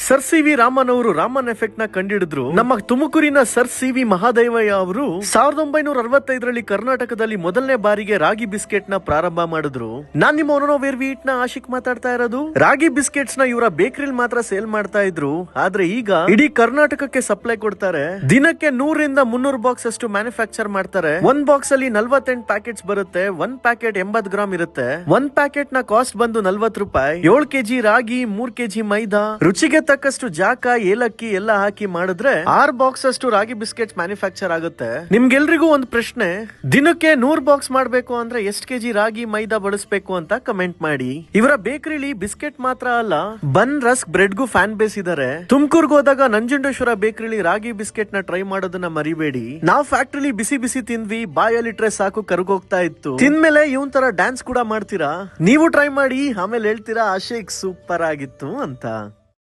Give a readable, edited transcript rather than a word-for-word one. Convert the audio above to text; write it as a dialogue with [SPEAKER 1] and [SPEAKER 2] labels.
[SPEAKER 1] Sir C V Raman ಅವರು Raman effect ನ ಕಂಡಿಡಿದ್ರು. ನಮ್ಮ ತುಮಕೂರಿನ ಸರ್ ಸಿ ವಿ ಮಹಾದೇವಯ್ಯ ಅವರು 1965ರಲ್ಲಿ ಕರ್ನಾಟಕದಲ್ಲಿ ಮೊದಲನೇ ಬಾರಿಗೆ ರಾಗಿ ಬಿಸ್ಕೆಟ್ ನ ಪ್ರಾರಂಭ ಮಾಡಿದ್ರು. ನಾನ್ ನಿಮ್ಮ ಒನೋ ವೇರ್ ವೀಟ್ ನ ಆಶಿಕ್ ಮಾತಾಡ್ತಾ ಇರೋದು. ರಾಗಿ ಬಿಸ್ಕೆಟ್ಸ್ ನ ಇವರ ಬೇಕರಿಲ್ ಮಾತ್ರ ಸೇಲ್ ಮಾಡ್ತಾ ಇದ್ರು, ಆದ್ರೆ ಈಗ ಇಡೀ ಕರ್ನಾಟಕಕ್ಕೆ ಸಪ್ಲೈ ಕೊಡ್ತಾರೆ. ದಿನಕ್ಕೆ 100ರಿಂದ 300 ಬಾಕ್ಸ್ ಅಷ್ಟು ಮ್ಯಾನುಫ್ಯಾಕ್ಚರ್ ಮಾಡ್ತಾರೆ. ಒಂದ್ ಬಾಕ್ಸ್ ಅಲ್ಲಿ 48 ಪ್ಯಾಕೆಟ್ಸ್ ಬರುತ್ತೆ. ಒಂದ್ ಪ್ಯಾಕೆಟ್ 80 ಗ್ರಾಮ್ ಇರುತ್ತೆ. ಒಂದ್ ಪ್ಯಾಕೆಟ್ ನ ಕಾಸ್ಟ್ ಬಂದು 40 ರೂಪಾಯಿ. 7 ಕೆಜಿ ರಾಗಿ, 3 ಕೆಜಿ ಮೈದಾ, ರುಚಿಗೆ ತಕ್ಕಷ್ಟು ಜಾಕ, ಏಲಕ್ಕಿ ಎಲ್ಲ ಹಾಕಿ ಮಾಡಿದ್ರೆ 6 ಬಾಕ್ಸ್ ಅಷ್ಟು ರಾಗಿ ಬಿಸ್ಕೆಟ್ಸ್ ಮ್ಯಾನುಫ್ಯಾಕ್ಚರ್ ಆಗುತ್ತೆ. ನಿಮ್ಗೆಲ್ರಿಗೂ ಒಂದು ಪ್ರಶ್ನೆ, ದಿನಕ್ಕೆ 100 ಬಾಕ್ಸ್ ಮಾಡ್ಬೇಕು ಅಂದ್ರೆ ಎಷ್ಟು ಕೆಜಿ ರಾಗಿ ಮೈದಾ ಬಳಸಬೇಕು ಅಂತ ಕಮೆಂಟ್ ಮಾಡಿ. ಇವರ ಬೇಕರಿಲಿ ಬಿಸ್ಕೆಟ್ ಮಾತ್ರ ಅಲ್ಲ, ಬನ್, ರಸ್ಕ್, ಬ್ರೆಡ್ ಗೂ ಫ್ಯಾನ್ ಬೇಸ್ ಇದಾರೆ. ತುಮಕೂರ್ಗೆ ಹೋದಾಗ ನಂಜುಂಡೇಶ್ವರ ಬೇಕರಿಲಿ ರಾಗಿ ಬಿಸ್ಕೆಟ್ ನ ಟ್ರೈ ಮಾಡೋದನ್ನ ಮರಿಬೇಡಿ. ನಾವು ಫ್ಯಾಕ್ಟರಿಲಿ ಬಿಸಿ ಬಿಸಿ ತಿಂದ್ವಿ, ಬಾಯಲ್ಲಿಟ್ರೆ ಸಾಕು ಕರ್ಗೋಗ್ತಾ ಇತ್ತು. ತಿಂದ್ಮೇಲೆ ಇವನ್ ತರ ಡ್ಯಾನ್ಸ್ ಕೂಡ ಮಾಡ್ತೀರಾ? ನೀವು ಟ್ರೈ ಮಾಡಿ, ಆಮೇಲೆ ಹೇಳ್ತೀರಾ ಆಶೇಕ್ ಸೂಪರ್ ಆಗಿತ್ತು ಅಂತ.